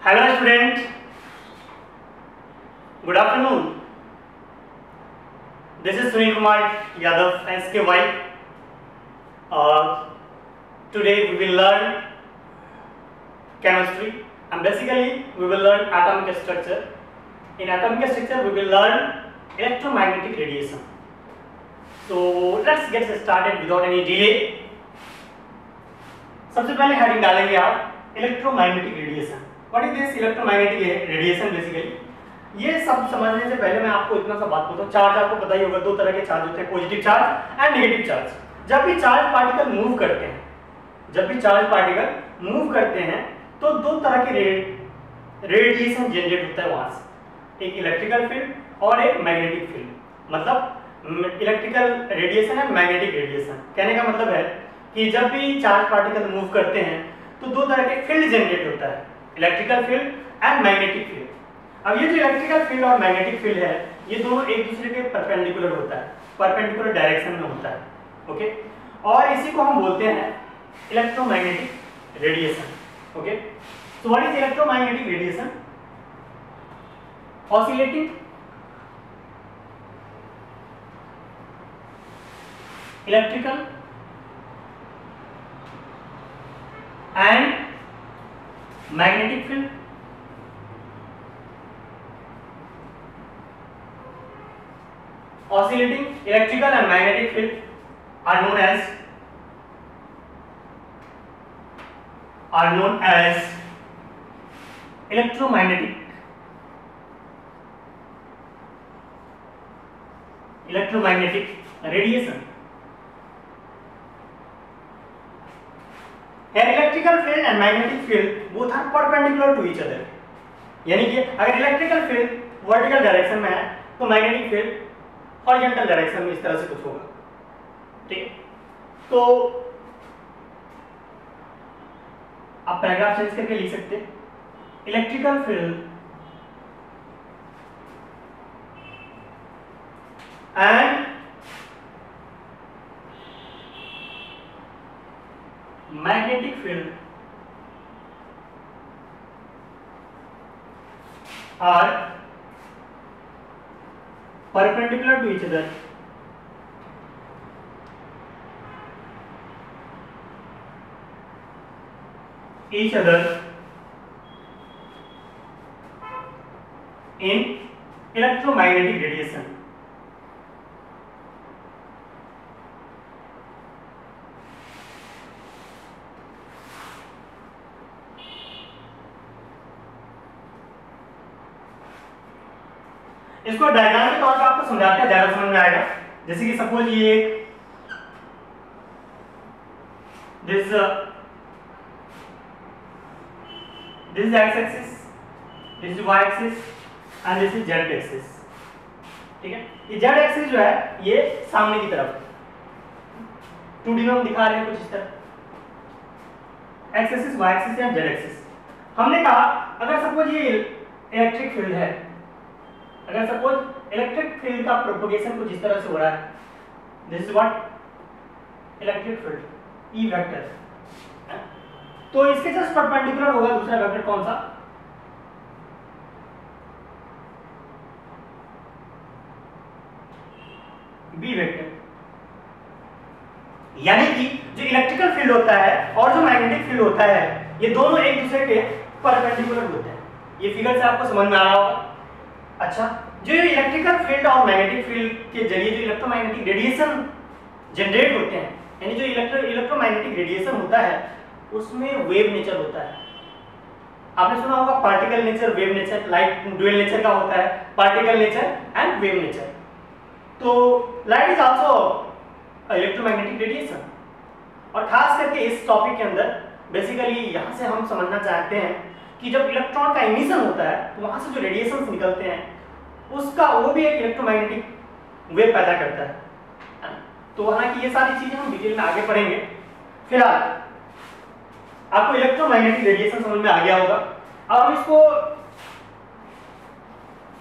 Hello student, good afternoon. This is Sunil Kumar Yadav, SKY. Today we will learn chemistry and basically we will learn atomic structure. In atomic structure we will learn electromagnetic radiation. So let's get started without any delay. सबसे पहले heading डालेंगे आप electromagnetic radiation. What is this electromagnetic radiation? Basically ये सब समझने से पहले मैं आपको इतना सा बात बोलता हूँ. चार्ज आपको पता ही होगा, दो तरह के चार्ज होते हैं, positive charge and negative charge. जब भी चार्ज पार्टिकल मूव करते हैं, तो दो तरह के रेडिएशन जनरेट होता है वहां से. एक इलेक्ट्रिकल फील्ड और एक मैग्नेटिक फील्ड. मतलब इलेक्ट्रिकल रेडिएशन है, मैग्नेटिक रेडिएशन. कहने का मतलब है कि जब भी चार्ज पार्टिकल मूव करते हैं तो दो तरह के फील्ड जनरेट होता है, electrical field and magnetic field. अब ये जो इलेक्ट्रिकल फील्ड और मैग्नेटिक फील्ड है, ये दोनों एक दूसरे के परपेंडिकुलर होता है, परपेंडिकुलर डायरेक्शन में होता है. ओके, और इसी को हम बोलते हैं electromagnetic radiation. Okay, so what is electromagnetic radiation? Oscillating electrical and magnetic field oscillating electrical and magnetic field are known as electromagnetic radiation. Here electrical field and magnetic field both are perpendicular to each other. यानी कि अगर electrical field vertical direction में है तो magnetic field horizontal direction में इस तरह से कुछ होगा. ठीक है, तो आप पैराग्राफ चेंज करके लिख सकते हैं. Electrical field and magnetic field are perpendicular to each other in electromagnetic radiation. इसको डायग्राम के तौर पे आपको समझाते हैं, ज्यादा समझ में आएगा. जैसे कि सपोज ये एक this is X axis, this is Y axis and this is Z axis. ठीक है, ये जेड एक्सिस जो है ये सामने की तरफ 2D में हम दिखा रहे हैं कुछ इस तरह, X axis, Y axis and Z axis. हमने कहा अगर सपोज ये इलेक्ट्रिक फील्ड है, अगर सपोज इलेक्ट्रिक फील्ड का प्रोपगेशन कुछ इस तरह से हो रहा है, this is what electric field E vector, तो इसके जस्ट परपेंडिकुलर होगा दूसरा वेक्टर. कौन सा? B vector. यानी कि जो इलेक्ट्रिकल फील्ड होता है और जो मैग्नेटिक फील्ड होता है ये दोनों एक दूसरे के परपेंडिकुलर होते हैं. ये फिगर से आपको समझ में आ रहा होगा. अच्छा, जो इलेक्ट्रिकल फील्ड और मैग्नेटिक फील्ड के जरिए जो इलेक्ट्रोमैग्नेटिक रेडिएशन जनरेट होते हैं, यानी जो इलेक्ट्रोमैग्नेटिक रेडिएशन होता है उसमें वेव नेचर होता है. आपने सुना होगा particle nature, wave nature. Light dual nature का होता है, particle nature and wave nature. तो light is also electromagnetic radiation. और खास करके इस टॉपिक के अंदर बेसिकली यहाँ से हम समझना चाहते हैं कि जब इलेक्ट्रॉन का इमिशन होता है तो वहां से जो रेडिएशंस निकलते हैं उसका वो भी एक इलेक्ट्रोमैग्नेटिक वेव पैदा करता है. तो वहां की ये सारी चीजें हम डिटेल में आगे पढ़ेंगे. फिलहाल आपको इलेक्ट्रोमैग्नेटिक रेडिएशन समझ में आ गया होगा. अब हम इसको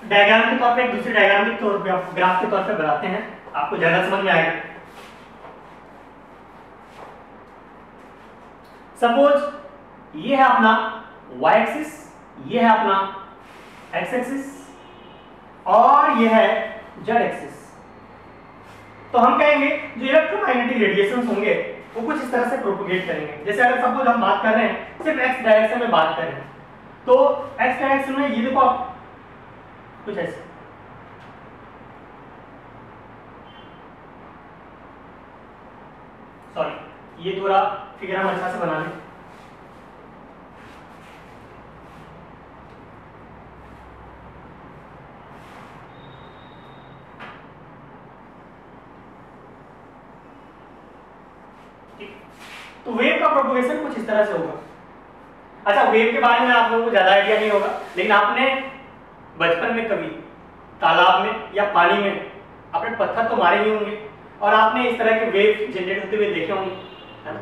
डायग्राम के तौर पे, एक दूसरे डायग्राम के तौर पे, ग्राफ के तौर पे बनाते हैं, आपको ज्यादा समझ में आएगा. सपोज ये है अपना y एक्सिस, ये है अपना एक्स एक्सिस और ये है जेड एक्सिस। तो हम कहेंगे जो इलेक्ट्रोमैग्नेटिक रेडिएशंस होंगे वो कुछ इस तरह से प्रोपोगेट करेंगे। जैसे अगर सपोज हम बात कर रहे हैं सिर्फ एक्स डायरेक्शन में बात कर रहे हैं, तो एक्स डायरेक्शन में ये देखो आप कुछ ऐसे, सॉरी ये थोड़ा फिगर हम अच्छा से बना लें। तो वेव का प्रोपोगेशन कुछ इस तरह से होगा। अच्छा, वेव के बारे में आप लोगों को ज्यादा आइडिया नहीं होगा, लेकिन आपने बचपन में कभी तालाब में या पानी में आपने पत्थर तो मारे ही होंगे और आपने इस तरह के वेव जनरेट होते हुए देखे होंगे, है ना?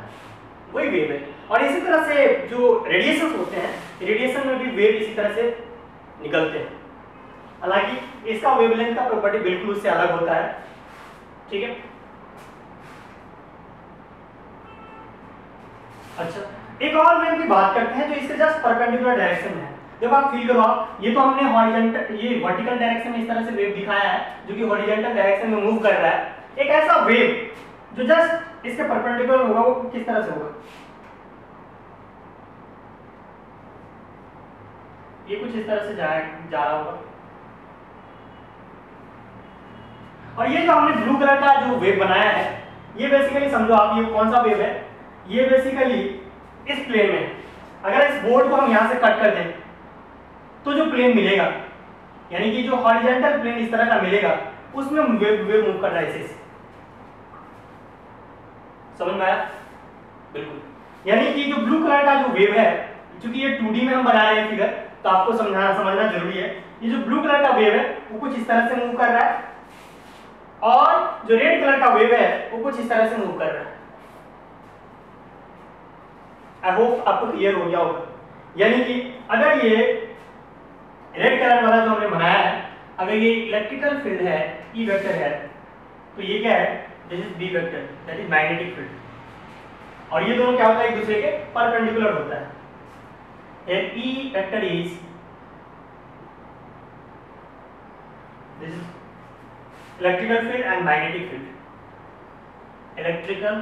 वही वेव है। और इसी तरह से जो रेडिएशन होते हैं, रेडिएशन में भी वेव इसी तरह से निकलते हैं। हालांकि इसका वेवलेंथ का प्रॉपर्टी बिल्कुल उससे अलग होता है, ठीक है। अच्छा, एक और वेव की बात करते हैं जो इसके जस्ट परपेंडिकुलर डायरेक्शन में है। देखो आप फील करो, आप ये तो हमने हॉरिजॉन्टल, ये वर्टिकल डायरेक्शन में इस तरह से वेव दिखाया है जो कि हॉरिजॉन्टल डायरेक्शन में मूव कर रहा है। एक ऐसा वेव जो जस्ट इसके परपेंडिकुलर होगा वो किस तरह से होगा, ये कुछ इस तरह से जा रहा होगा। और ये जो हमने ब्लू कलर का जो वेव बनाया है, ये बेसिकली समझो आप, ये कौन सा वेव है, ये बेसिकली इस प्लेन में, अगर इस बोर्ड को हम यहां से कट कर दें तो जो प्लेन मिलेगा, यानी कि जो हॉरिजॉन्टल प्लेन इस तरह का मिलेगा, उसमें वेव मूव कर रहा है ऐसे। समझ में आया? बिल्कुल। यानी कि जो ब्लू कलर का जो वेव है, क्योंकि ये 2D में हम बना रहे हैं फिगर, तो आपको समझना जरूरी है। ये जो ब्लू कलर का वेव है वो कुछ इस तरह से मूव कर रहा है और जो रेड कलर का वेव है वो कुछ इस तरह से मूव कर रहा है। आई होप आपको क्लियर हो गया होगा। यानी कि अगर ये रेड कलर वाला जो हमने बनाया है, अगर ये इलेक्ट्रिकल फील्ड है, ई वेक्टर है, तो ये क्या है, this is B vector, that is magnetic field. और ये दोनों क्या होता है, एक दूसरे के परपेंडिकुलर होता है। E vector is this is electrical field and magnetic field, electrical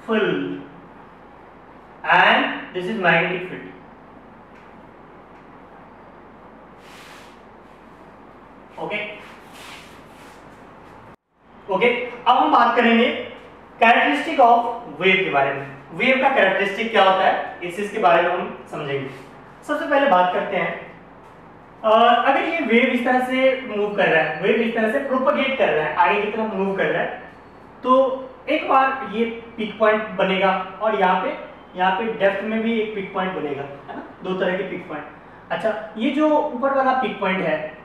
field and this is magnetic field. Okay, अब हम बात करेंगे कैरेक्टरिस्टिक ऑफ वेव के बारे में। वेव का कैरेक्टरिस्टिक क्या होता है, इसके बारे में हम समझेंगे। सबसे पहले बात करते हैं, अगर ये वेव इस तरह से मूव कर रहा है, वेव इस तरह से प्रोपगेट कर रहा है, आगे की तरफ मूव कर रहा है, तो एक बार ये पिक पॉइंट बनेगा और यहाँ पे डेप्थ में भी एक पिक पॉइंट बनेगा, है ना? दो तरह के पिक पॉइंट। अच्छा, ये जो ऊपर वाला पिक पॉइंट है,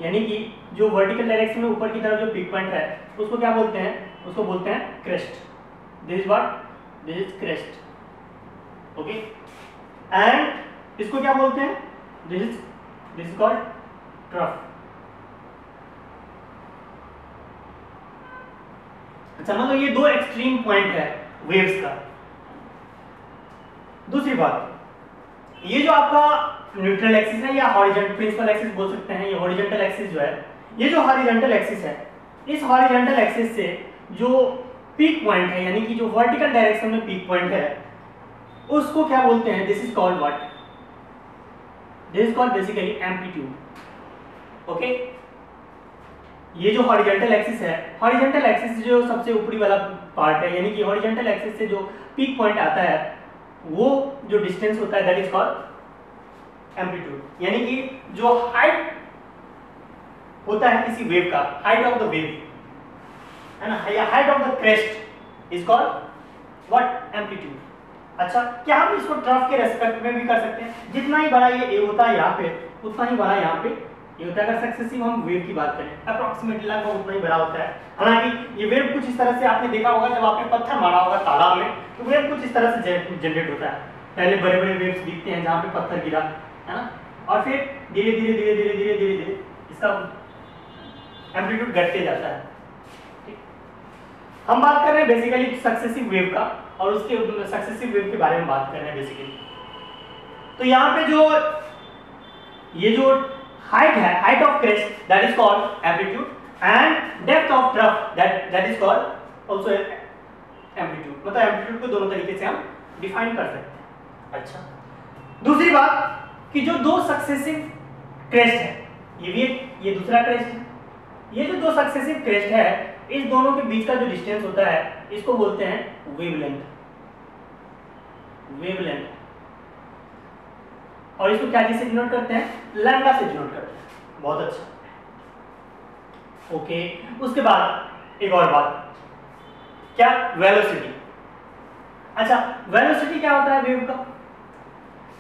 यानी कि जो वर्टिकल डायरेक्शन में ऊपर की तरफ जो पिक पॉइंट है, उसको क्या बोलते हैं, उसको बोलते हैं crest. This is what, this is crest. Okay, and इसको क्या बोलते हैं, दिस इज कॉल्ड ट्रफ। अच्छा, मतलब ये दो एक्सट्रीम पॉइंट है वेव्स का। दूसरी बात, ये जो आपका न्यूट्रल एक्सिस है या हॉरिजॉन्टल प्रिंसिपल एक्सिस बोल सकते हैं, ये हॉरिजॉन्टल एक्सिस जो है, ये जो हॉरिजॉन्टल एक्सिस है, इस हॉरिजॉन्टल एक्सिस से जो पीक पॉइंट है, यानी कि जो वर्टिकल डायरेक्शन में पीक पॉइंट है, उसको क्या बोलते हैं, this is called what, this is called basically amplitude. Okay, ये जो हॉरिजॉन्टल एक्सिस है, हॉरिजॉन्टल एक्सिस जो सबसे ऊपरी वाला पार्ट है, यानी कि हॉरिजॉन्टल एक्सिस से जो पीक पॉइंट आता है, वो जो डिस्टेंस होता है, दैट इज कॉल्ड एम्पलीट्यूड। यानी कि जो हाइट होता है किसी वेव का, हाइट ऑफ द वेव, है ना, या height of the crest is called what, amplitude. अच्छा, क्या हम इसको ट्रफ के रेस्पेक्ट में भी कर सकते हैं? जितना ही बड़ा ये ए होता है यहाँ पे, उतना ही बड़ा यहाँ पे ये होता है। अगर सक्सेसिव हम वेव की बात करें, अप्रोक्सीमेटली लगभग उतना ही बड़ा होता है। हालांकि ये वेव कुछ इस तरह से आपने देखा होगा, जब आपने पत्थर मारा होगा तालाब में, तो वेव कुछ इस तरह से जनरेट होता है। पहले बड़े बड़े वेव्स दिखते हैं जहाँ पे पत्थर गिरा, है ना, और फिर धीरे धीरे धीरे धीरे धीरे धीरे धीरे इसका एम्पलीट्यूड घटते जाता है। ठीक, हम बात कर रहे हैं बेसिकली सक्सेसिव वेव का, और उसके सक्सेसिव वेव के बारे में बात कर रहे हैं बेसिकली। तो यहाँ पे जो ये जो हाइट है, height of crest that is called amplitude, and depth of trough that is called also amplitude. मतलब एम्पलीट्यूड को दोनों तरीके से हम डिफाइन कर सकते हैं। अच्छा, दूसरी बात कि जो दो सक्सेसिव क्रेस्ट है, ये भी ये दूसरा क्रेस्ट है, ये जो दो सक्सेसिव क्रेस्ट है, इस दोनों के बीच का जो डिस्टेंस होता है इसको बोलते हैं वेवलेंथ। वेवलेंथ, और इसको क्या चीज से डिनोट करते हैं? लैम्डा से डिनोट करते हैं। बहुत अच्छा, ओके। उसके बाद एक और बात, क्या? वेलोसिटी। अच्छा, वेलोसिटी क्या होता है वेव का?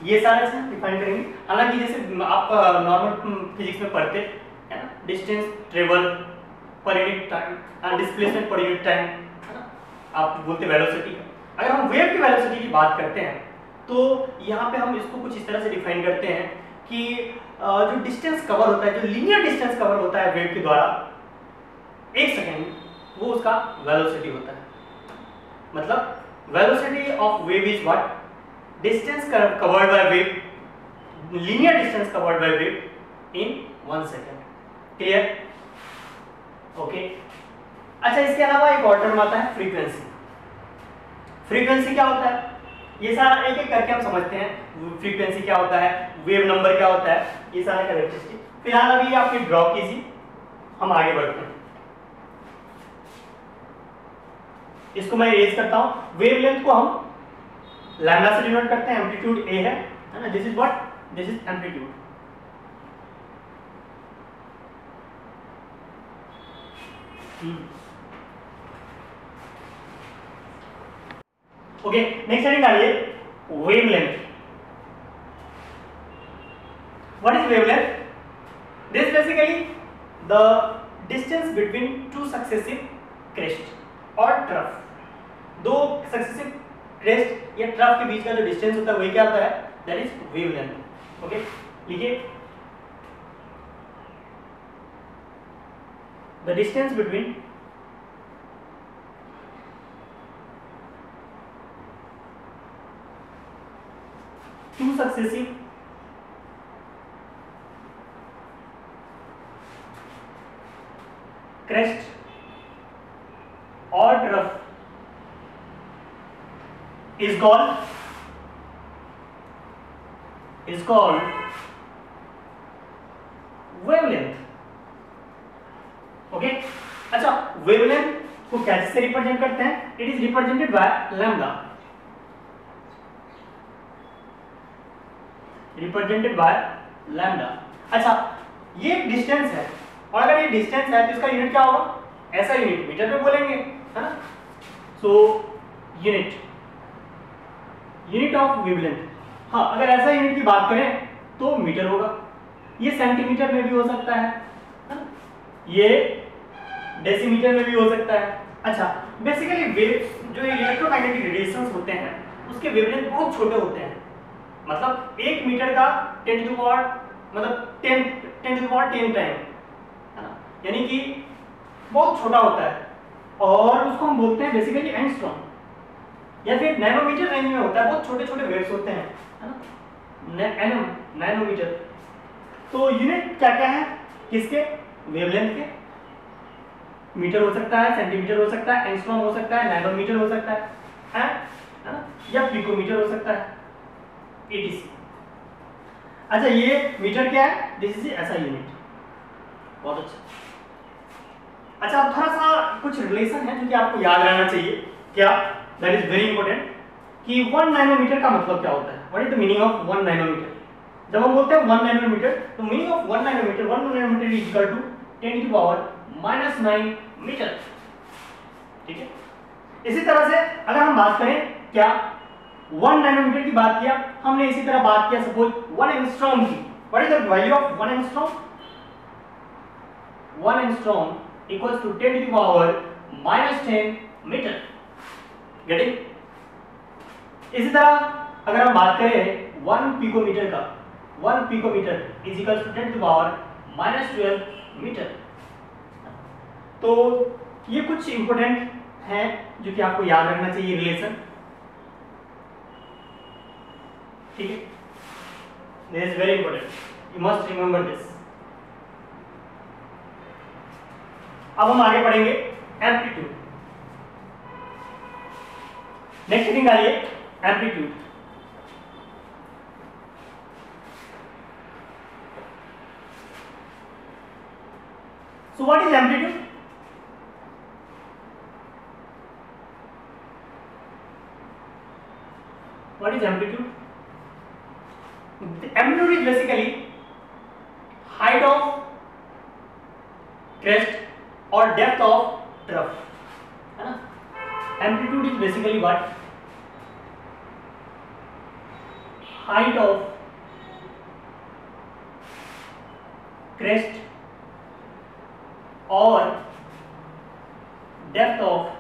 ये सारे से डिफाइन करेंगे। हालांकि जैसे आप नॉर्मल फिजिक्स में पढ़ते है ना, distance travel per unit time, displacement per unit time, है ना, आप बोलते वेलोसिटी। अगर हम वेव की वेलोसिटी की बात करते हैं तो यहाँ पे हम इसको कुछ इस तरह से डिफाइन करते हैं कि जो डिस्टेंस कवर होता है, जो लीनियर डिस्टेंस कवर होता है वेव के द्वारा 1 सेकेंड, वो उसका वेलोसिटी होता है। मतलब velocity of wave is what? Distance covered by wave, linear distance covered by wave in 1 second. Clear? Okay. अच्छा, इसके अलावा एक और टर्म आता है फ्रीक्वेंसी। फ्रीक्वेंसी क्या होता है? ये सारा एक एक करके हम समझते हैं। फ्रीक्वेंसी क्या होता है, वेव नंबर क्या होता है, ये सारा कैरेक्टरिस्टिक फिलहाल अभी आप ड्रॉ कीजिए, हम आगे बढ़ते हैं। इसको मैं इरेज करता हूं। वेवलेंथ को हम लैम्डा से डिनोट करते हैं, एम्पलीट्यूड ए है ना, this is what? This is amplitude. Okay, next heading डालिए, wavelength. What is wavelength? This basically the distance between two successive crest और ट्रफ। दो सक्सेसिव क्रेस्ट या ट्रफ के बीच का जो डिस्टेंस होता है वही क्या होता है? That is wavelength. ओके, लिखिए, the distance between two successive crest or trough is called wavelength. Okay, अच्छा, वेवलेंथ को कैसे रिप्रेजेंट करते हैं? It is represented by lambda, represented by lambda. अच्छा, ये एक डिस्टेंस है, और अगर ये डिस्टेंस है तो इसका यूनिट क्या होगा? ऐसा यूनिट मीटर में बोलेंगे, है ना। सो यूनिट ऑफ वेवलेंथ, हाँ, अगर ऐसा यूनिट की बात करें तो मीटर होगा। ये सेंटीमीटर में भी हो सकता है ना? ये डेसीमीटर में भी हो सकता है। अच्छा, बेसिकली वेव जो इलेक्ट्रोमैग्नेटिक रेडिएशंस होते हैं उसके वेवलेंथ बहुत छोटे होते हैं। मतलब 1 मीटर का 10 टू पावर मतलब 10 टाइम, है ना, यानी कि बहुत छोटा होता है, और उसको हम बोलते हैं बेसिकली एंगस्ट्रॉम, या फिर नैनोमीटर रेंज में होता है। बहुत छोटे छोटे वेव्स होते हैं, है ना, नैनोमीटर। तो यूनिट क्या क्या है किसके? वेवलेंथ के। मीटर हो सकता है, सेंटीमीटर हो सकता है, एंगस्ट्रॉम हो सकता है, नैनोमीटर हो सकता है ना, या पिकोमीटर हो सकता है, etc। अच्छा, ये मीटर क्या है? दिस इज ऐसा यूनिट। बहुत अच्छा। अच्छा, अब थोड़ा सा कुछ रिलेशन है जो कि आपको याद रहना चाहिए। क्या? दैट इज वेरी इंपॉर्टेंट कि 1 नैनोमीटर का मतलब क्या होता है? What is the meaning of 1 nanometre? जब हम बोलते हैं 1 नैनोमीटर, तो meaning of 1 nanometre is equal to 10 to power -9 metre. ठीक है। इसी तरह से अगर हम बात करें, क्या 1 नैनोमीटर की बात किया हमने, इसी तरह बात किया सपोज 1 एंगस्ट्रॉम की। What is the value of 1 angstrom? 1 angstrom equals to 10 to power -10 metre. Getting? इसी तरह अगर हम बात करें 1 पिकोमीटर का, 1 picometre is equals to 10 to power -12 metre. तो ये कुछ इंपॉर्टेंट है जो कि आपको याद रखना चाहिए रिलेशन। ठीक है। This is very important, you must remember this. अब हम आगे पढ़ेंगे एम्पलीट्यूड। नेक्स्ट हेडिंग आ रही है amplitude. So what is amplitude? What is amplitude? The amplitude is basically height of crest or depth of trough, है ना? Amplitude is basically what? Height of crest or depth of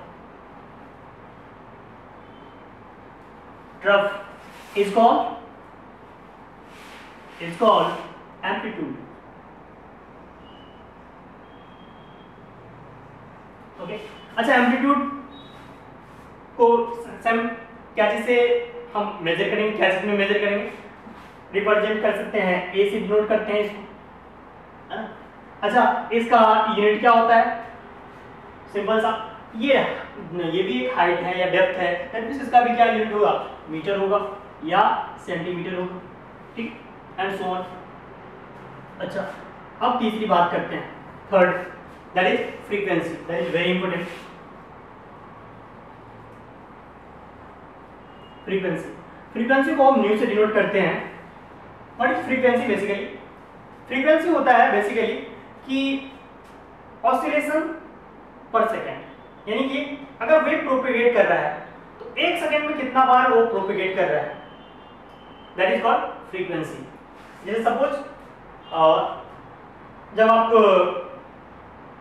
trough is called amplitude. Okay, अच्छा amplitude को same क्या चीज से हम major करेंगे, क्या चीज में मेजर करेंगे? रिप्रेजेंट कर सकते हैं, ए से डिनोट करते हैं इसको, है ना? अच्छा, इसका यूनिट क्या होता है? सिंपल सा, ये भी एक हाइट है या डेप्थ है, दैट मींस इसका भी क्या यूनिट होगा? मीटर होगा या सेंटीमीटर होगा, ठीक, एंड सो ऑन। अच्छा, अब तीसरी बात करते हैं, third, that is frequency. That is very important. Frequency को हम न्यू से डिनोट करते हैं। What is frequency? Basically frequency होता है बेसिकली कि ऑसिलेशन पर सेकेंड, यानी कि अगर वेव प्रोपेगेट कर रहा है तो एक सेकेंड में कितना बार वो प्रोपेगेट कर रहा है, दैट इज कॉल्ड फ्रीक्वेंसी। जैसे सपोज जब आप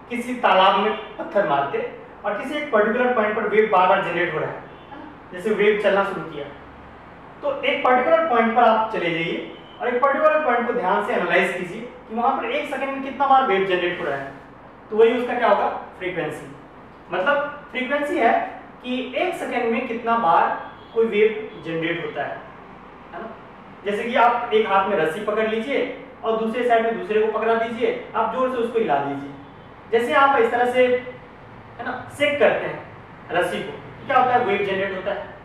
किसी तालाब में पत्थर मारते और किसी एक पर्टिकुलर पॉइंट पर वेव बार बार जनरेट हो रहा है, जैसे वेव चलना शुरू किया, तो एक पर्टिकुलर पॉइंट पर आप चले जाइए और एक पर्टिकुलर पॉइंट को ध्यान से एनालाइज कीजिए कि वहां पर एक सेकेंड में कितना बार वेव जनरेट हो रहा है, तो वही उसका क्या होगा? फ्रीक्वेंसी। मतलब फ्रीक्वेंसी है कि एक सेकेंड में कितना बार कोई वेव जनरेट होता है ना? जैसे कि आप एक हाथ में रस्सी पकड़ लीजिए और दूसरे साइड में दूसरे को पकड़ा दीजिए, आप जोर से उसको हिला दीजिए। जैसे आप इस तरह से, है ना, सेक करते हैं रस्सी को, क्या होता है? वेव जनरेट होता है।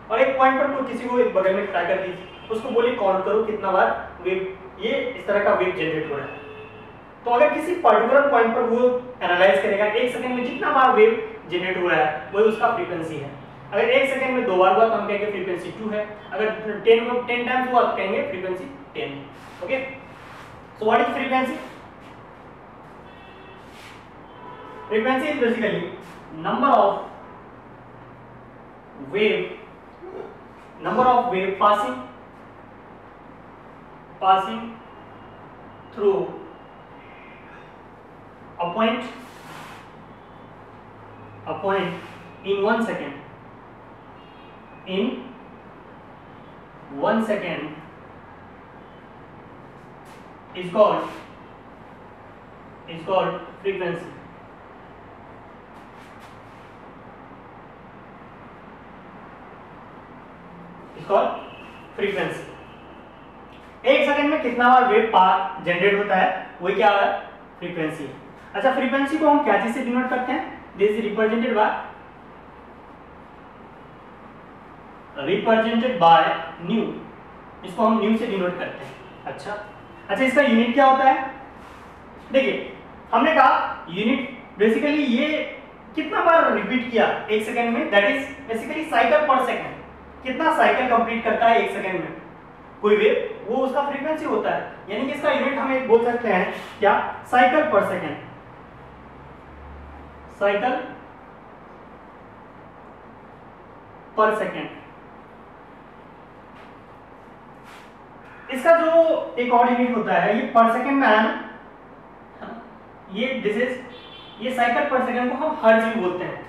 और एक पॉइंट पर किसी को एक बगल में खड़ा कर दीजिए, उसको बोलिए काउंट करो कितना बार वेव, ये इस तरह का वेव जनरेट हो रहा है। तो अगर किसी पर्टिकुलर पॉइंट पर वो एनालाइज करेगा एक सेकंड में जितना बार वेव जनरेट हो रहा है, वही उसका फ्रीक्वेंसी है। अगर एक सेकंड में 2 बार हुआ तो हम कहेंगे फ्रीक्वेंसी 2 है। अगर 10 टाइम्स हुआ तो कहेंगे frequency 10। Okay, so what is frequency? Frequency is basically number of wave passing through a point in 1 second. In 1 second is called frequency. Frequency, एक सेकंड में कितना बार वेव जनरेट होता है, वही क्या है? फ्रीक्वेंसी है। अच्छा, फ्रीक्वेंसी को हम क्या चीज से डिनोट करते हैं? This is represented bye new. इसको हम न्यू से डिनोट करते हैं। अच्छा, इसका यूनिट क्या होता है? देखिए, हमने कहा यूनिट बेसिकली ये कितना बार रिपीट किया एक सेकंड में, दैट इज बेसिकली साइकिल पर सेकंड। कितना साइकिल कंप्लीट करता है एक सेकंड में कोई वेव, वो उसका फ्रीक्वेंसी होता है। यानी कि इसका यूनिट हम एक बोल सकते हैं क्या? साइकिल पर सेकंड। साइकिल पर सेकंड। इसका जो एक और यूनिट होता है, ये पर सेकंड में आया ना, ये साइकिल पर सेकंड को हम हर्ट्ज भी बोलते हैं।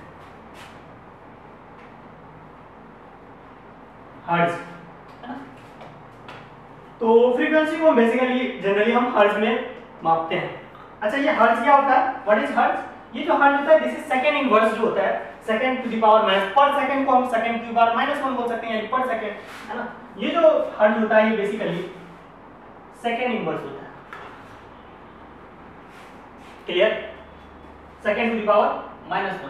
हर्ट्ज, तो फ्रीक्वेंसी को बेसिकली जनरली हम हर्ट्ज में मापते हैं। अच्छा, ये हर्ट्ज क्या होता है? What is hertz? ये जो हर्ट्ज होता है, दिस इज सेकंड इनवर्स जो होता है, second to the power minus, पर सेकंड को हम सेकंड टू द पावर -1 बोल सकते हैं, यानी पर सेकंड, है ना? ये जो हर्ट्ज होता है, ये बेसिकली सेकेंड इनवर्स होता है। Clear? Second to the power -1।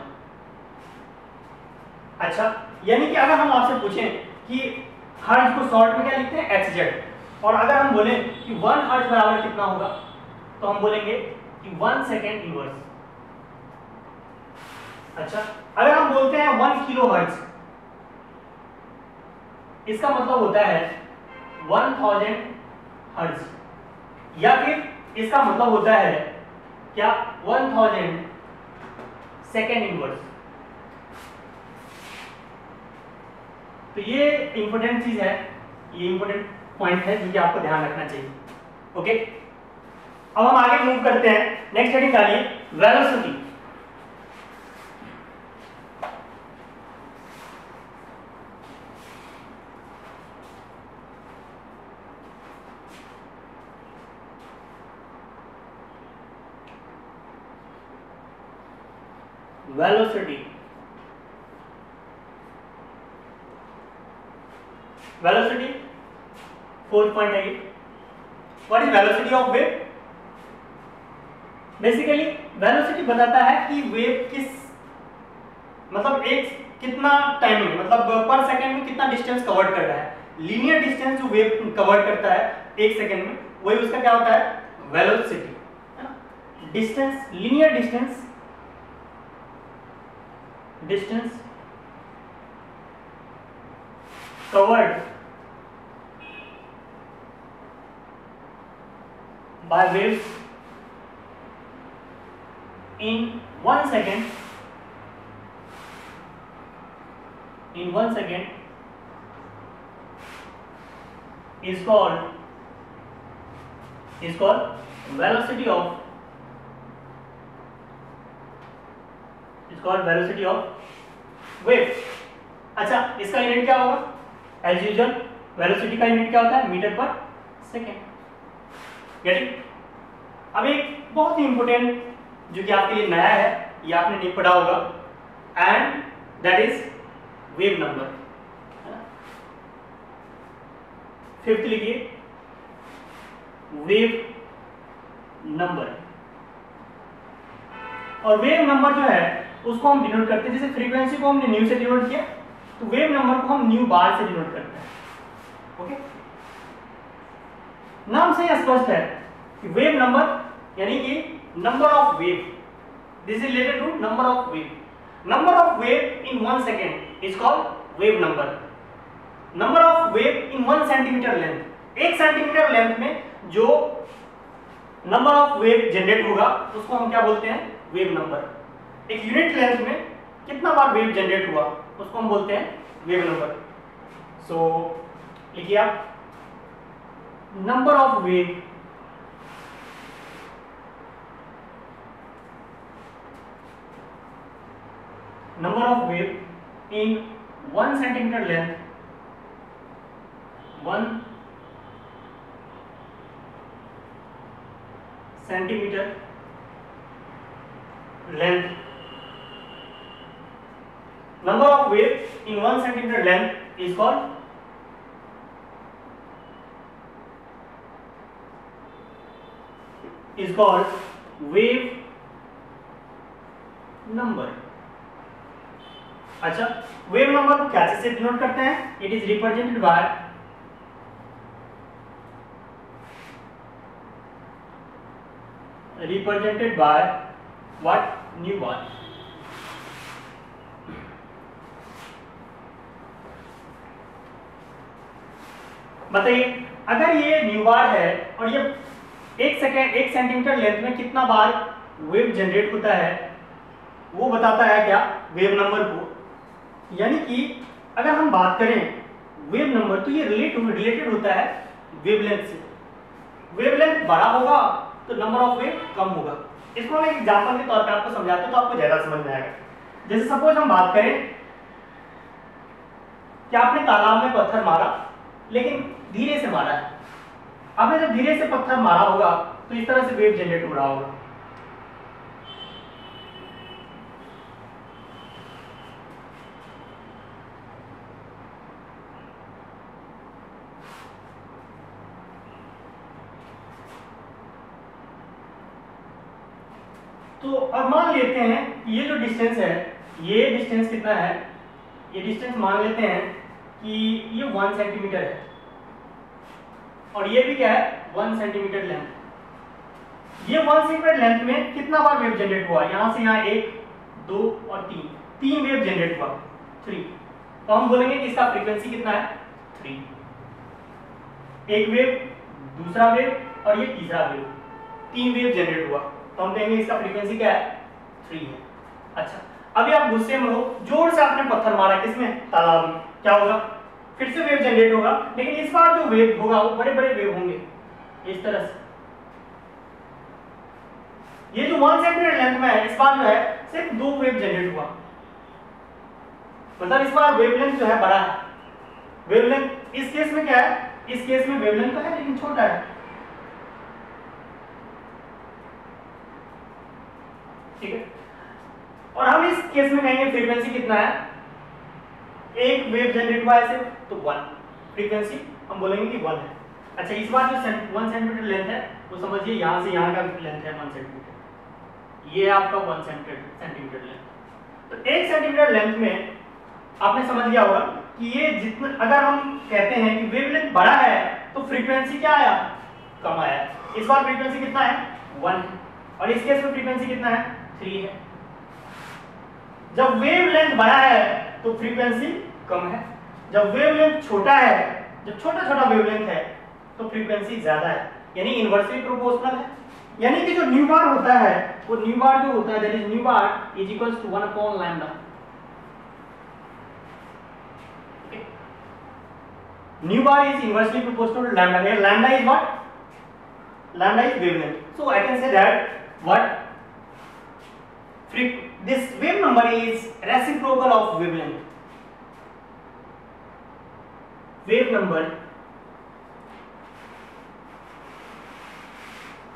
अच्छा, यानी कि अगर हम आपसे पूछें कि हर्ट्ज को शॉर्ट में क्या लिखते हैं, hz, और अगर हम बोलें कि 1 हर्ट्ज बराबर कितना होगा, तो हम बोलेंगे कि 1 सेकेंड इनवर्स। अच्छा, अगर हम बोलते हैं 1 किलो हर्ट्ज, इसका मतलब होता है 1000 हर्ट्ज, या फिर इसका मतलब होता है क्या, 1000 सेकेंड इनवर्स। तो ये इंपॉर्टेंट चीज है, ये इंपॉर्टेंट पॉइंट है जो कि आपको ध्यान रखना चाहिए। ओके, अब हम आगे मूव करते हैं। नेक्स्ट हेडिंग डालिए velocity. Velocity, velocity fourth point है ये। What is velocity of wave? Basically velocity बताता है कि वेव किस, मतलब एक कितना टाइम में, मतलब पर सेकंड में कितना डिस्टेंस कवर कर रहा है। लीनियर डिस्टेंस जो वेव कवर करता है एक सेकंड में, वही उसका क्या होता है, वेलोसिटी, है ना। Distance, linear distance, distance covered by waves in 1 second, in 1 second is called velocity of, is called velocity of wave। अच्छा, इसका यूनिट क्या होगा? एज यूजुअल वेलोसिटी का यूनिट क्या होता है, मीटर पर सेकेंड। Get it? अब एक बहुत ही इंपॉर्टेंट जो कि आपके लिए नया है, ये आपने नहीं पढ़ा होगा, and that is wave number. Fifth लिखिए, वेव नंबर। और वेव नंबर जो है उसको हम डिनोट करते हैं, जैसे फ्रीक्वेंसी को हमने न्यू से डिनोट किया, तो वेव नंबर को हम न्यू बार से डिनोट करते हैं। ओके, नाम से यह स्पष्ट है कि वेव नंबर यानी कि number of wave, this is related to number of wave. Number of wave in 1 second is called wave number. Number of wave in 1 centimetre length, 1 centimetre length में जो नंबर ऑफ वेव जनरेट होगा उसको हम क्या बोलते हैं, wave number. एक unit length में कितना बार वेव जनरेट हुआ उसको हम बोलते हैं वेव नंबर। सो लिखिए आप, number of wave in 1 centimeter length, 1 centimeter length, number of waves in 1 centimeter length is called wave number। अच्छा, वेव नंबर को क्या से डिनोट करते हैं? It is represented by what, nu bar. बताइए, अगर ये न्यू बार है और ये 1 सेंटीमीटर लेंथ में कितना बार वेव जनरेट होता है, वो बताता है क्या, वेव नंबर को। यानी कि अगर हम बात करें वेव नंबर, तो ये रिलेटेड होता है वेवलेंथ से। वेवलेंथ बड़ा होगा तो नंबर ऑफ वेव कम होगा। इसको हम एक एग्जांपल के तौर पे आपको समझाते हैं तो आपको ज्यादा समझ में आएगा। जैसे सपोज हम बात करें कि आपने तालाब में पत्थर मारा, लेकिन धीरे से मारा है। आपने जब धीरे से पत्थर मारा होगा तो इस तरह से वेव जनरेट हो रहा होगा। तो अब मान लेते हैं कि ये जो डिस्टेंस है, ये डिस्टेंस कितना है, ये डिस्टेंस मान लेते हैं कि ये 1 सेंटीमीटर है और ये भी क्या है 1 सेंटीमीटर लेंथ। ये 1 सेंटीमीटर लेंथ में कितना बार वेव जनरेट हुआ, यहां से यहां 1 2 और 3 वेव जनरेट हुआ 3। तो हम बोलेंगे कि इसका फ्रीक्वेंसी कितना है 3। एक वेव, दूसरा वेव और ये तीसरा वेव, 3 वेव जनरेट हुआ तो हम कहेंगे इसका फ्रीक्वेंसी क्या है 3 है। अच्छा, अभी आप गुस्से में हो, जोर से आपने पत्थर मारा किसमें, तालाब में, क्या होगा, फिर से वेव जनरेट होगा, लेकिन इस बार जो वेव होगा वो बड़े बड़े वेव होंगे इस तरह से। ये जो 1 सेंटीमीटर लेंथ में है, इस बार जो है सिर्फ 2 वेव जनरेट हुआ, मतलब इस बार वेवलेंथ जो है बड़ा है। वेवलेंथ इस केस में क्या है, इस केस में वेवलेंथ तो है लेकिन छोटा है, ठीक है। और हम इस केस में कहेंगे फ्रीक्वेंसी कितना है, एक वेव जनरेट हुआ ऐसे तो 1, फ्रीक्वेंसी हम बोलेंगे कि 1 है। अच्छा, इस बार जो 1 सेंटीमीटर लेंथ है वो समझिए यहां से यहां का लेंथ है 1 सेंटीमीटर, ये आपका 1 सेंटीमीटर लेंथ। तो 1 सेंटीमीटर लेंथ में आपने समझ लिया होगा कि ये जितना, अगर हम कहते हैं कि वेवलेंथ बड़ा है तो फ्रीक्वेंसी क्या आया, कम आया। इस बार फ्रीक्वेंसी कितना है 1 है और इस केस में फ्रीक्वेंसी कितना है 3 है। जब वेवलेंथ बड़ा है तो फ्रीक्वेंसी कम है, जब वेवलेंथ छोटा है, जब छोटा छोटा वेवलेंथ है तो फ्रीक्वेंसी ज्यादा है, यानी इनवर्सली प्रोपोर्शनल है। यानी कि जो न्यू बार होता है वो न्यू बार जो होता है that is new bar is equals to 1 upon lambda. New bar is inversely proportional to lambda. Here lambda is what? Lambda is wavelength. So I can say that what? This wave number is reciprocal of wavelength. Wave number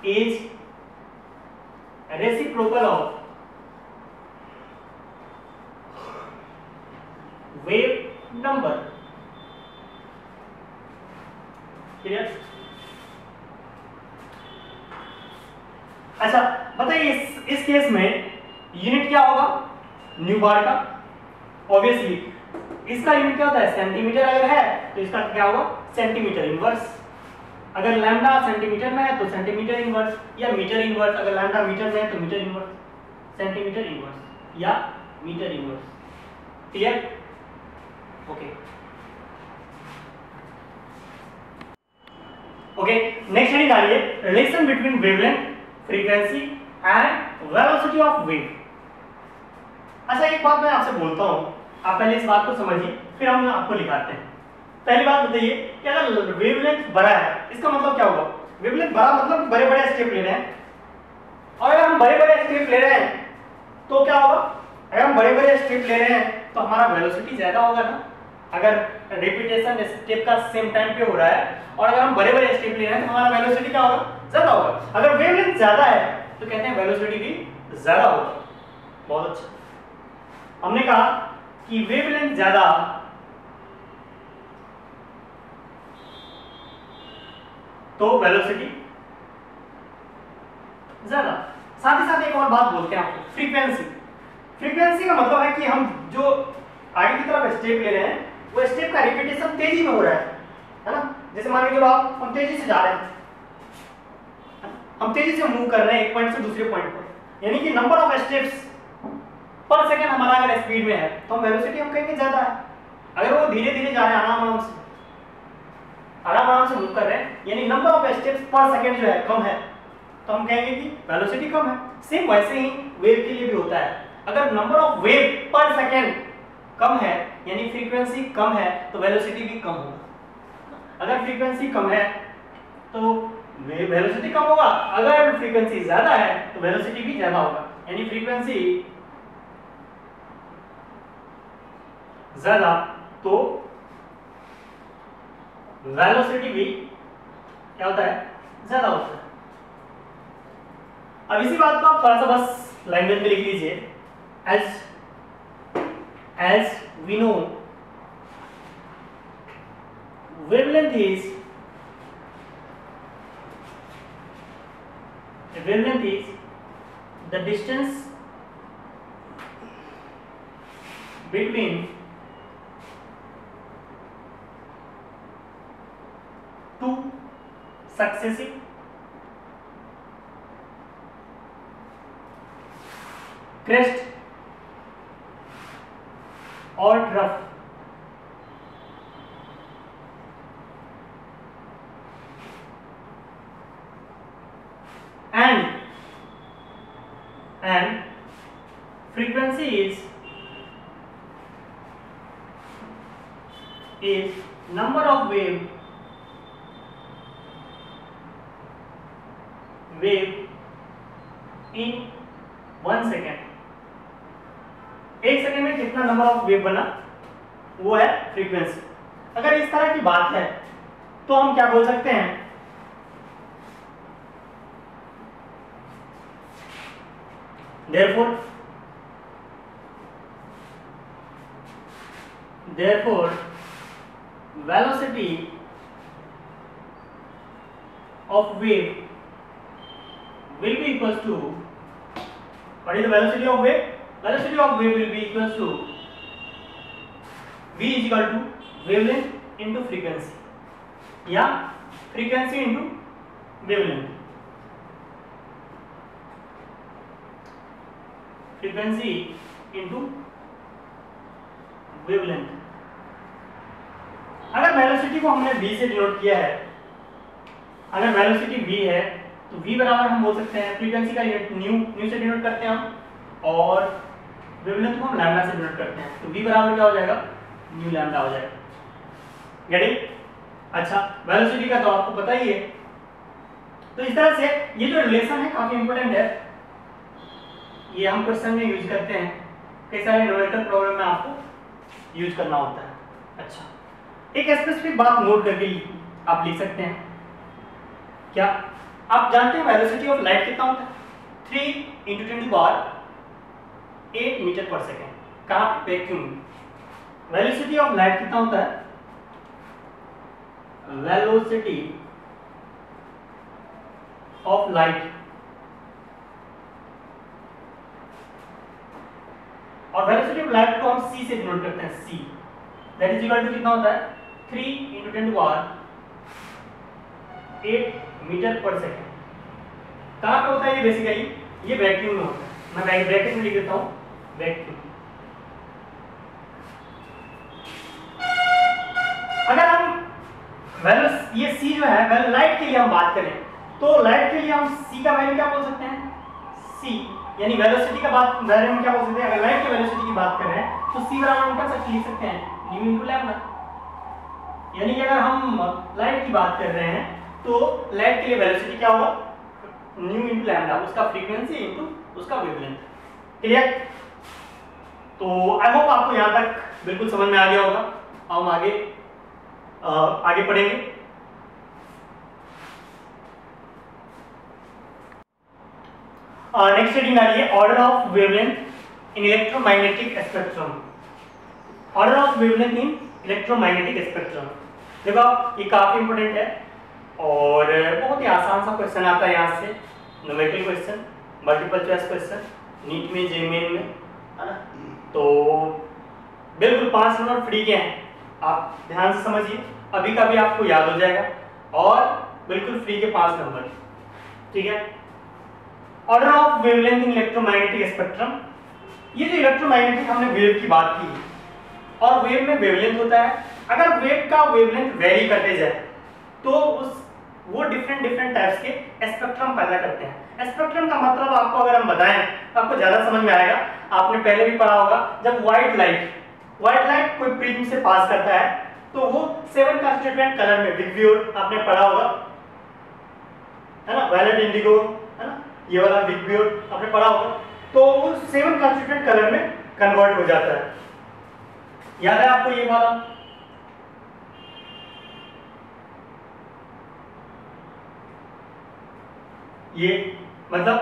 is reciprocal of wave number. Clear? अच्छा बताइए इस case में unit क्या होगा new बार का, obviously इसका unit क्या होता है सेंटीमीटर, अगर है तो इसका क्या होगा सेंटीमीटर इनवर्स। अगर लैम्डा सेंटीमीटर में है तो सेंटीमीटर इनवर्स, या मीटर इनवर्स, अगर लैम्डा मीटर में है तो मीटर इनवर्स, सेंटीमीटर इनवर्स या metre inverse. Clear? Okay okay, next heading आ रही है relation between wavelength, frequency and velocity of wave. अच्छा एक बात मैं आपसे बोलता हूं, आप पहले इस बात को समझिए फिर हम आपको लिखाते हैं। पहली बात बताइए कि अगर वेवलेंथ बड़ा है इसका मतलब क्या होगा, वेवलेंथ बड़ा मतलब बड़े बड़े स्टेप ले रहे हैं, और अगर हम बड़े बड़े स्टेप ले रहे हैं तो क्या होगा, अगर हम बड़े बड़े स्टेप ले रहे हैं तो हमारा वेलोसिटी ज्यादा होगा ना, अगर रिपीटेशन स्टेप का सेम टाइम पे हो रहा है और अगर हम बड़े बड़े स्टेप ले रहे हैं तो हमारा वेलोसिटी क्या होगा ज्यादा होगा। अगर वेवलेंथ ज्यादा है तो कहते हैं वेलोसिटी भी ज्यादा होगा। बहुत अच्छा, हमने कहा कि वेवलेंथ ज्यादा तो वेलोसिटी ज्यादा। साथ ही साथ एक और बात बोलते हैं आपको, फ्रीक्वेंसी। फ्रीक्वेंसी का मतलब है कि हम जो आगे की तरफ स्टेप ले रहे हैं वो स्टेप का रिपीटेशन तेजी में हो रहा है ना। जैसे मान लीजिए आप, हम तेजी से जा रहे हैं, हम तेजी से मूव कर रहे हैं एक पॉइंट से दूसरे पॉइंट पर, यानी कि नंबर ऑफ स्टेप्स पर सेकंड हमारा अगर स्पीड में है तो हम वेलोसिटी हम कहेंगे ज्यादा है। अगर वो धीरे धीरे जा रहे हैं आराम से मूव कर रहे हैं, यानी नंबर ऑफ स्टेप्स पर सेकंड जो है कम है, तो हम कहेंगे कि वेलोसिटी कम है। सेम वैसे ही वेव के लिए भी होता है, अगर नंबर ऑफ वेव पर सेकंड कम है यानी फ्रीक्वेंसी कम है तो वेलोसिटी भी कम होगा। अगर फ्रीक्वेंसी कम है तो वेलोसिटी कम होगा, अगर फ्रीक्वेंसी ज्यादा है तो वेलोसिटी भी ज्यादा होगा, यानी फ्रीक्वेंसी ज्यादा तो वेलोसिटी भी क्या होता है ज्यादा होता है। अब इसी बात को आप थोड़ा सा बस लैंग्वेज में लिख लीजिए, as we know wavelength is the distance between two successive crest or trough and frequency is number of wave in 1 second. एक सेकेंड में कितना नंबर ऑफ वेव बना वो है फ्रीक्वेंसी। अगर इस तरह की बात है तो हम क्या बोल सकते हैं, therefore velocity of wave will be equals to, what is the velocity of wave? Velocity of wave will be equals to v is equal to wavelength into frequency या frequency into wavelength, frequency into wavelength। अगर velocity को हमने v से denote किया है, अगर velocity v है तो v बराबर हम बोल सकते हैं फ्रीक्वेंसी का यूनिट न्यू से डिनोट करते हैं हम, और वेवलेंथ को हम लैम्डा से डिनोट करते हैं, तो v बराबर क्या हो जाएगा, न्यू लैम्डा हो जाएगा। गेटिंग? अच्छा, वेलोसिटी का तो आपको पता ही है। तो इस तरह से ये जो रिलेशन है काफी इंपॉर्टेंट है, ये हम क्वेश्चन में यूज करते हैं, कई सारे न्यूमेरिकल प्रॉब्लम में आपको यूज करना होता है। अच्छा, एक स्पेसिफिक बात नोट करके आप लिख सकते हैं, क्या आप जानते हैं वेलोसिटी ऑफ लाइट कितना होता है? 3 × 10⁸ मीटर पर सेकेंड। कहाँ पे? वैक्यूम। वेलोसिटी ऑफ लाइट कितना होता है? वेलोसिटी ऑफ लाइट, और वेलोसिटी ऑफ लाइट को हम c से डिनोट करते हैं, c that is equal to कितना होता है, 3 × 10⁸ मीटर पर सेकेंड। कहाँ पे होता है ये? बेसिकली ये वैक्यूम में होता है। मैं ब्रैकेट में लिख देता हूँ, वैक्यूम। अगर हम ये c जो है लाइट के लिए हम बात करें तो लाइट के लिए हम c का वैल्यू क्या बोल सकते हैं, c यानी वेलोसिटी का बारे में क्या बोल सकते हैं, अगर लाइट की वेलोसिटी की बात कर रहे हैं तो c बराबर हम क्या लिख सकते हैं, न्यू इनटू लैम्डा। यानी कि अगर हम लाइट की बात कर रहे हैं तो लाइट के लिए वेलोसिटी क्या होगा, न्यू इनटू लैम्डा, उसका फ्रीक्वेंसी इनटू उसका वेवलेंथ। क्लियर? तो आई होप आपको यहां तक बिल्कुल समझ में आ गया होगा। हम आगे पढ़ेंगे। नेक्स्ट हेडिंग आ रही है order of wavelength in electromagnetic spectrum. Order of wavelength in electromagnetic spectrum. देखो ये काफी इंपॉर्टेंट है और बहुत ही आसान सा क्वेश्चन आता है यहाँ से, numerical question, multiple choice question, NEET में, जेईई में, है ना। तो बिल्कुल 5 नंबर फ्री के हैं, आप ध्यान से समझिए, अभी का भी आपको याद हो जाएगा, और बिल्कुल फ्री के 5 नंबर। ठीक है, order of wavelength in electromagnetic spectrum. ये जो इलेक्ट्रोमैग्नेटिक हमने वेव की बात की, और वेव में वेवलेंथ होता है। अगर वेव का वेवलेंथ वेरी करते जाए तो वो डिफरेंट टाइप्स के स्पेक्ट्रम पैदा करते हैं। स्पेक्ट्रम का मतलब आपको अगर हम बताएं तो आपको ज्यादा समझ में आएगा। आपने पहले भी पढ़ा होगा, जब व्हाइट लाइट कोई प्रिज्म से पास करता है तो वो 7 कंस्टिट्यूएंट कलर में, विग्वियोर आपने पढ़ा होगा, है ना, वायलेट, इंडिगो, है ना, ये वाला विग्वियोर आपने पढ़ा होगा। तो वो 7 कंस्टिट्यूएंट कलर में कन्वर्ट हो जाता है। याद है आपको ये वाला? ये मतलब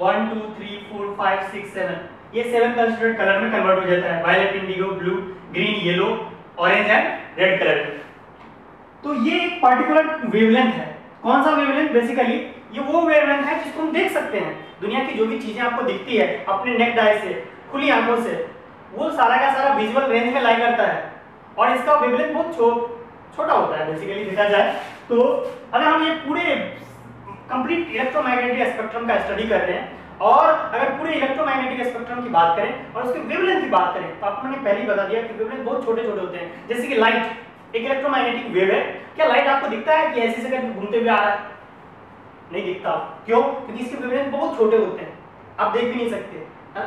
1 2 3 4 5 6 7, ये 7 कंस्टिट्यूएंट कलर में कन्वर्ट हो जाता है, violet, indigo, blue, green, yellow, orange and red colour में। तो ये एक पर्टिकुलर वेवलेंथ है। कौन सा वेवलेंथ? बेसिकली ये वो वेवलेंथ है जिसको हम देख सकते हैं। दुनिया की जो भी चीजें आपको दिखती है अपने नेक्ड आई से, खुली आंखों से, वो सारा का सारा विजुअल रेंज में लाई करता है और इसका वेवलेंथ बहुत छोटा होता है बेसिकली देखा जाए तो। अगर हम ये पूरे कंप्लीट इलेक्ट्रोमैग्नेटिक स्पेक्ट्रम का स्टडी कर रहे हैं और अगर पूरे इलेक्ट्रोमैग्नेटिक स्पेक्ट्रम की बात करें और उसके वेवलेंथ की बात करें तो आपको मैंने पहले ही बता दिया कि वेवलेंथ बहुत छोटे छोटे होते हैं। जैसे कि लाइट एक इलेक्ट्रोमैग्नेटिक वेव है, क्या लाइट आपको दिखता है कि ऐसे करके घूमते हुए आ रहा है? नहीं दिखता। क्यों? क्योंकि इसके वेवलेंथ बहुत छोटे होते हैं, आप देख भी नहीं सकते है?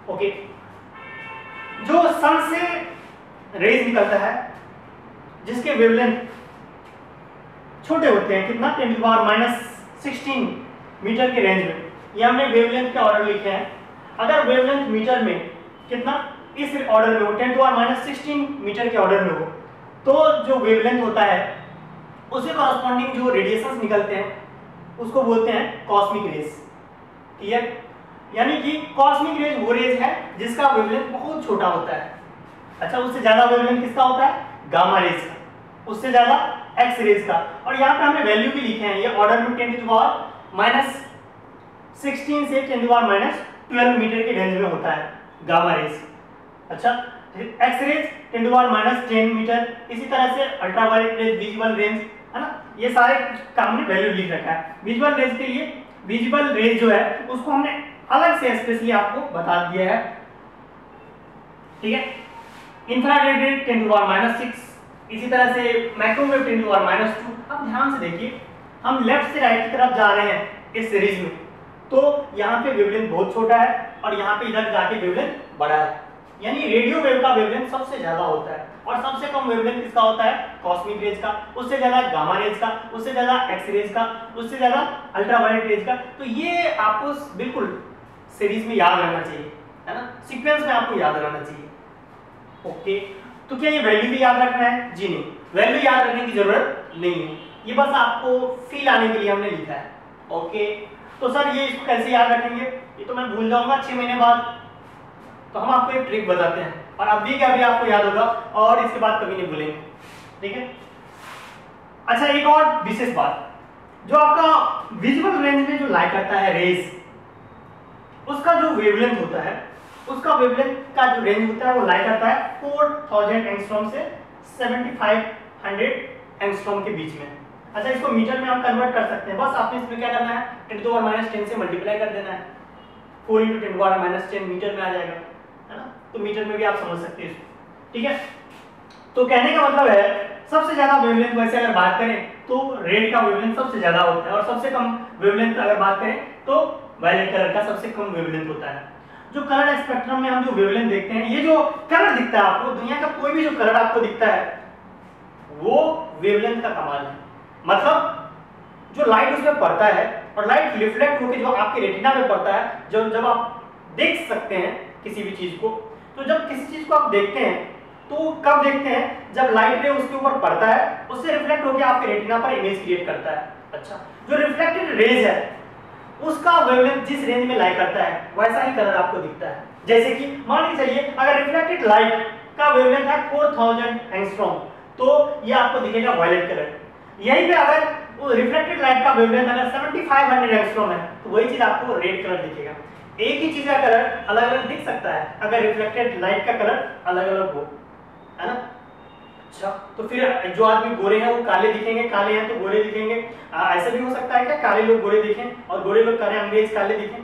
ओके, जो सन से रेज निकलता है जिसके वेवलेंथ छोटे होते हैं, कितना 10⁻16 मीटर के रेंज में, ये हमने वेवलेंथ के ऑर्डर लिखे हैं। अगर वेवलेंथ मीटर में कितना इस ऑर्डर में हो 10⁻16 मीटर के ऑर्डर में हो तो जो वेवलेंथ होता है उसके कॉरस्पॉन्डिंग जो रेडिएशंस निकलते हैं उसको बोलते हैं कॉस्मिक रेज। क्लियर? यानी कि कॉस्मिक रेज वो रेज है जिसका वेवलेंथ बहुत छोटा होता है। अच्छा, उससे ज्यादा वेवलेंथ किसका होता है? गामा रेज का, उससे ज्यादा एक्स रेज का। और यहाँ पे हमने वैल्यू भी लिखे हैं, ये ऑर्डर में 10⁻16 से 10⁻12 मीटर के रेंज में होता है गामा रेज। अच्छा, एक्स रेज 10⁻10 मीटर, इसी तरह से अल्ट्रावायलेट रेज, विजुअल रेंज, है ना, ये सारे का हमने वैल्यू लिख रखा है। विजुअल रेज के लिए विजुअल रेज जो है उसको हमने अलग से स्पेशली आपको बता दिया है। ठीक है, इंफ्रारेड रेज 10⁻6, इसी तरह से माइक्रोवेव 10⁻²। अब ध्यान से देखिए, हम लेफ्ट से राइट की तरफ जा रहे हैं इस सीरीज में, तो यहाँ पे वेवलेंथ बहुत छोटा है और यहाँ पे इधर जाके वेवलेंथ बड़ा है। यानी रेडियो वेव का वेवलेंथ सबसे ज्यादा होता है और सबसे कम वेवलेंथ किसका होता है? कॉस्मिक रेज का, उससे ज्यादा गामा रेज का, उससे ज्यादा एक्स रेज का, उससे ज्यादा अल्ट्रावायलेट रेज का। तो ये आपको बिल्कुल सीरीज में याद रहना चाहिए, है ना, सीक्वेंस में आपको याद रहना चाहिए। ओके, तो क्या ये वैल्यू भी याद रखना है? जी नहीं, वैल्यू याद रखने की जरूरत नहीं है, ये बस आपको फील आने के लिए हमने लिखा है। ओके, तो सर ये इसको कैसे याद रखेंगे? ये तो मैं भूल जाऊंगा 6 महीने बाद, तो हम आपको एक ट्रिक बताते हैं और अभी क्या अभी आपको याद होगा और इसके बाद कभी नहीं भूलेंगे। ठीक है? अच्छा, एक और विशेष बात, जो आपका विजुअल रेंज में जो लाई करता है रेज, उसका जो वेवलेंथ होता है, उसका वेवलेंथ का जो रेंज होता है वो लाई करता है 4000 एंगस्ट्रॉम से 7500 एंगस्ट्रॉम के बीच में। अच्छा, इसको मीटर में हम कन्वर्ट कर सकते हैं, बस आपने इसमें क्या करना है 10⁻10 से मल्टीप्लाई कर देना है, 4 × 10⁻10 मीटर में आ जाएगा, है ना, तो मीटर में भी आप समझ सकते हैं इसको। ठीक है, तो कहने का मतलब है सबसे ज्यादा वेवलेंथ वैसे अगर बात करें तो रेड का वेवलेंथ सबसे ज्यादा होता है और सबसे कम वेवलेंथ अगर बात करें तो वायलेट कलर का सबसे कम वेवलेंथ होता है। जो कलर स्पेक्ट्रम में हम जो वेवलेंथ देखते हैं, ये जो कलर दिखता है आपको, दुनिया का कोई भी जो कलर आपको दिखता है वो वेवलेंथ का कमाल है। मतलब जो लाइट उसमें पड़ता है और लाइट रिफ्लेक्ट होकर जो आपके रेटिना पे पड़ता है, जब आप देख सकते हैं किसी भी चीज को, तो जब किसी चीज को आप देखते हैं तो कब देखते हैं? जब लाइट रे उसके ऊपर पड़ता है, उससे रिफ्लेक्ट होकर आपके रेटिना पर इमेज क्रिएट करता है। अच्छा, जो रिफ्लेक्टेड रेज है उसका वेवलेंथ जिस रेंज में लाई करता है वैसा ही कलर आपको दिखता है। जैसे कि मान के चलिए अगर रिफ्लेक्टेड लाइट का वेवलेंथ है 4000 एंगस्ट्रॉम, तो ये आपको दिखेगा वायलेट कलर। यहीं पे अगर वो रिफ्लेक्टेड लाइट का वेवलेंथ अगर 7500 एंगस्ट्रॉम है तो वही चीज आपको रेड कलर दिखेगा। एक ही चीज का कलर अलग अलग दिख सकता है अगर रिफ्लेक्टेड लाइट का कलर अलग अलग हो, है ना। अच्छा, तो फिर जो आदमी गोरे हैं वो काले दिखेंगे, काले हैं तो गोरे दिखेंगे। ऐसा भी हो सकता है क्या काले लोग गोरे दिखें और गोरे लोग काले, अंग्रेज काले दिखें?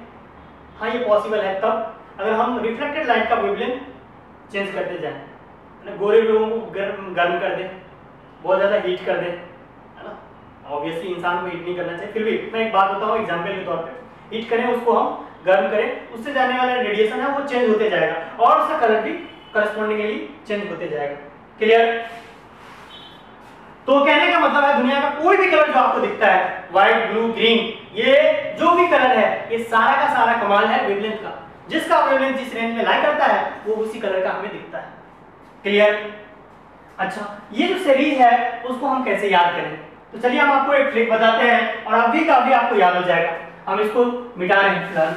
हाँ, ये पॉसिबल है तब अगर हम रिफ्लेक्टेड लाइट का वेवलेंथ चेंज करते जाएं, गोरे लोगों को गर्म कर दें, बहुत ज़्यादा हीट कर दें, है ना। ऑब्वियसली इंसान को हीट नहीं करना चाहिए, फिर भी मैं एक बात बताऊँ एग्जाम्पल के तौर पर, हीट करें उसको, हम गर्म करें, उससे जाने वाला रेडिएशन है वो चेंज होते जाएगा और उसका कलर भी करस्पॉन्डिंगली चेंज होते जाएगा। क्लियर? तो कहने का मतलब है दुनिया का कोई भी कलर जो आपको दिखता है, व्हाइट, ब्लू, ग्रीन, ये जो भी कलर है ये सारा का सारा कमाल है वेवलेंथ का। जिसका वेवलेंथ जिस रेंज में लाई करता है वो उसी कलर का हमें दिखता है। क्लियर? अच्छा, ये जो सीरीज है उसको हम कैसे याद करें? तो चलिए हम आपको एक ट्रिक बताते हैं और अभी का अभी आपको याद हो जाएगा। हम इसको मिटा रहे हैं फिलहाल।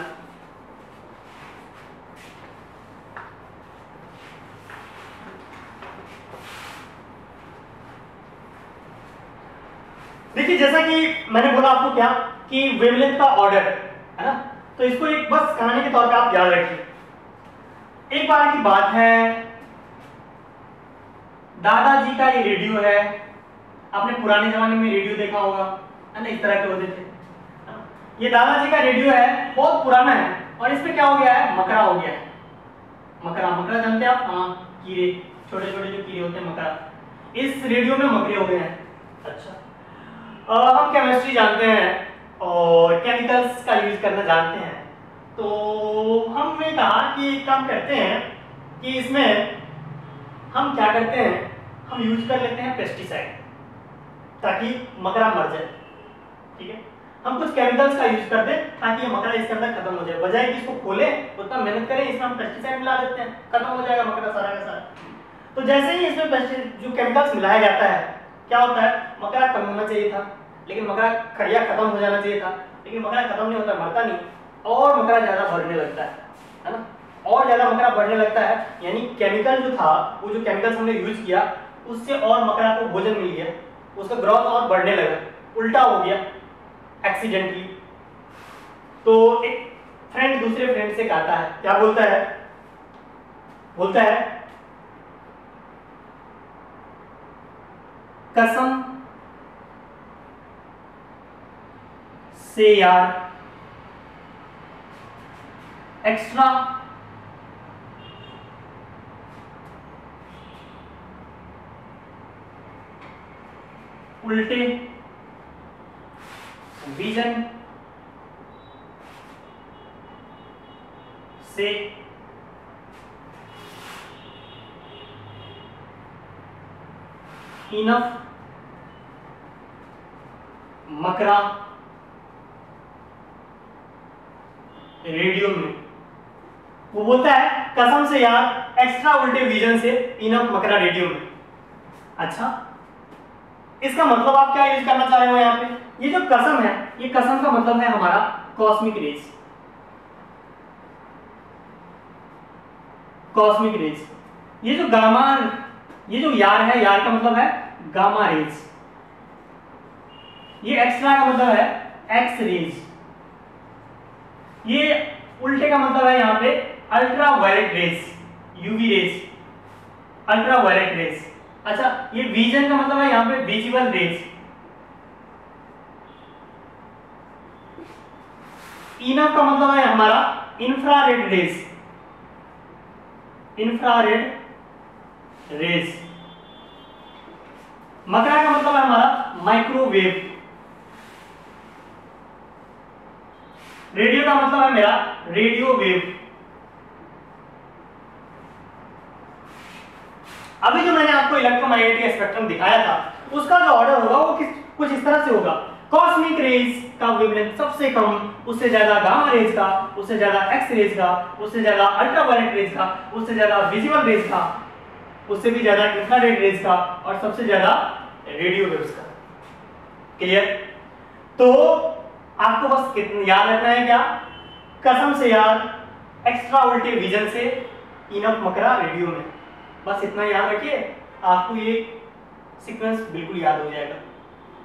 देखिए, जैसा कि मैंने बोला आपको क्या कि वेवलेंथ का ऑर्डर, है ना, तो इसको एक बस कहानी के तौर पे आप याद रखिए। एक बार की बात है, दादाजी का ये रेडियो है। आपने पुराने जमाने में रेडियो देखा होगा, है ना, इस तरह के होते थे। ये दादाजी का रेडियो है, बहुत पुराना है, और इसमें क्या हो गया है, मकरा हो गया है। मकरा, मकरा जानते हैं आप? हाँ, कीड़े, छोटे छोटे जो कीड़े होते हैं, मकरा। इस रेडियो में मकरे हो गए हैं। अच्छा, हम केमिस्ट्री जानते हैं और केमिकल्स का यूज करना जानते हैं, तो हमने कहा कि एक काम करते हैं कि इसमें हम क्या करते हैं, हम यूज कर लेते हैं पेस्टिसाइड, ताकि मकरा मर जाए। ठीक है, हम कुछ केमिकल्स का यूज कर दें ताकि ये मकरा इसके अंदर खत्म हो जाए। बजाय कि इसको खोले, उतना मेहनत करें, इसमें हम पेस्टिसाइड मिला देते हैं, खत्म हो जाएगा मकरा सारा का सारा। तो जैसे ही इसमें जो केमिकल्स मिलाया जाता है, क्या होता है, मकरा कम होना चाहिए था, लेकिन मकरा खड़िया खत्म हो जाना चाहिए था, लेकिन मकरा खत्म नहीं होता, मरता नहीं, और मकरा ज्यादा बढ़ने लगता है ना, और ज्यादा मकरा बढ़ने लगता है। यानी केमिकल जो था, वो जो केमिकल्स हमने यूज किया, उससे और मकरा को भोजन मिल गया, उसका ग्रोथ और बढ़ने लगा, उल्टा हो गया एक्सीडेंटली। तो एक फ्रेंड दूसरे फ्रेंड से कहता है, क्या बोलता है, बोलता है, कसम से यार एक्स्ट्रा उल्टे विजन से इनफ मकरा रेडियो में। वो बोलता है, कसम से यार एक्स्ट्रा उल्टे विजन से इनफ मकरा रेडियो में। अच्छा, इसका मतलब आप क्या यूज करना चाह रहे हो यहाँ पे? ये जो कसम है, ये कसम का मतलब है हमारा कॉस्मिक रेज। कॉस्मिक रेज, ये जो गामा, ये जो यार है, यार का मतलब है गामा रेज, ये एक्स्ट्रा का मतलब है एक्स रेज, ये उल्टे का मतलब है यहाँ पे ultraviolet rays, UV rays, ultraviolet rays. अच्छा, ये विजन का मतलब है यहाँ पे विजिबल रेज। इनफ का मतलब है हमारा इंफ्रारेड रेज, इंफ्रारेड रेज। मकरा का मतलब है हमारा माइक्रोवेव। रेडियो का मतलब है मेरा रेडियो वेव। अभी जो मैंने आपको इलेक्ट्रोमैग्नेटिक स्पेक्ट्रम दिखाया था, उसका जो ऑर्डर होगा वो कुछ इस तरह से होगा। कॉस्मिक रेज का वेवलेंथ सबसे कम, उससे ज्यादा गामा रेज का, उससे ज्यादा एक्स रेज का, उससे ज्यादा अल्ट्रावायलेट रेज का, उससे ज्यादा विजिबल रेज का, उससे भी ज्यादा इंफ्रारेड रेज का, और सबसे ज्यादा रेडियो वेव्स का। क्लियर? तो आपको बस कितना याद रखना है, क्या? कसम से यार एक्स्ट्रा उल्टे विजन से इनफ मकरा रेडियो में। बस इतना याद रखिए, आपको ये सीक्वेंस बिल्कुल याद हो जाएगा,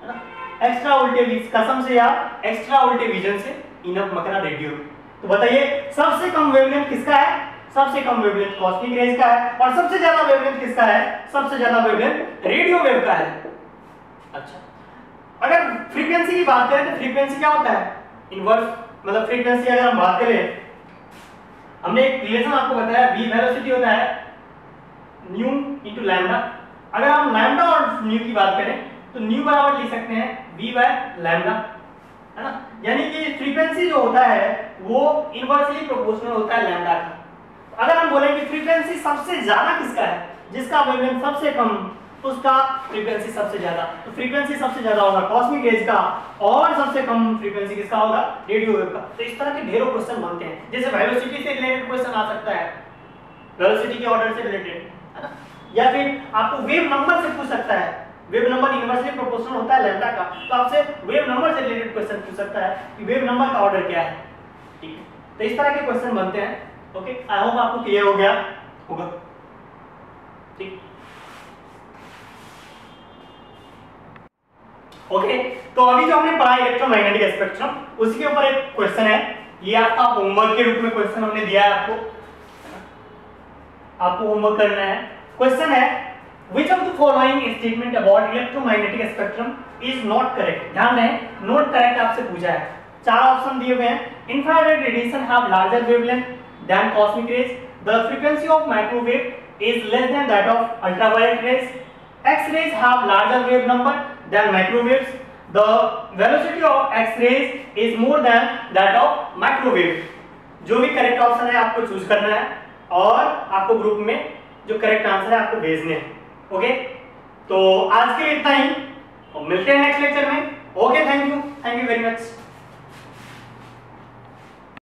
है ना। एक्स्ट्रा उल्टे कसम से यार एक्स्ट्रा उल्टे विजन से इनफ मकरा रेडियो में। तो बताइए सबसे कम वेवलेंथ किसका है? सबसे कम वेवलेंथ कॉस्मिक रेज का है, और सबसे ज्यादा वेवलेंथ किसका है? सबसे ज्यादा वेवलेंथ रेडियो वेव का है। अच्छा, अगर फ्रीक्वेंसी की बात करें तो फ्रीक्वेंसी क्या होता है? इनवर्स, मतलब फ्रीक्वेंसी अगर हम बात करें, हमने एक रिलेशन आपको बताया, v वेलोसिटी होता है न्यू इनटू लैम्डा। अगर हम लैम्डा और न्यू की बात करें तो न्यू बराबर लिख सकते हैं v बाय लैम्डा, है ना। यानी कि फ्रीक्वेंसी जो होता है वो इनवर्सली प्रोपोर्शनल होता है लैम्डा का। अगर हम बोलें कि फ्रीक्वेंसी सबसे ज्यादा किसका है, जिसका वेवलेंथ सबसे कम, उसका फ्रीक्वेंसी सबसे ज्यादा। तो फ्रीक्वेंसी सबसे ज्यादा होगा कॉस्मिक रेज का, और सबसे कम फ्रीक्वेंसी किसका होगा? रेडियो वेव का। तो इस तरह के ढेरों क्वेश्चन बनते हैं, जैसे वेलोसिटी से रिलेटेड क्वेश्चन आ सकता है, वेलोसिटी के ऑर्डर से रिलेटेड, है ना। या फिर आपको वेव नंबर से पूछ सकता है, वेव नंबर इनवर्सली प्रोपोर्शनल होता है लैम्डा का, तो आपसे वेव नंबर से रिलेटेड क्वेश्चन पूछ सकता है कि वेव नंबर का ऑर्डर क्या है। ठीक है, तो इस तरह के क्वेश्चन बनते हैं। ओके, आई होप आपको क्लियर हो गया होगा। ठीक, ओके, तो अभी जो हमने पढ़ा इलेक्ट्रोमैग्नेटिक स्पेक्ट्रम, उसी के ऊपर एक क्वेश्चन है ये आपका होमवर्क के रूप में क्वेश्चन हमने दिया है आपको होमवर्क करना है। क्वेश्चन है which of the following statement about electromagnetic spectrum is not correct। ध्यान रहे नॉट करेक्ट आपसे पूछा है। चार ऑप्शन दिए हुए हैं। Infrared radiation have larger wavelength than cosmic rays, the frequency of microwave is less than that of ultraviolet rays, X rays have larger wave number than microwaves, the velocity of X rays is more than that of microwave. जो भी correct option है आपको choose करना है और आपको group में जो करेक्ट आंसर है आपको भेजने हैं। ओके, तो आज के लिए इतना ही, मिलते हैं नेक्स्ट लेक्चर में। Okay, thank you very much.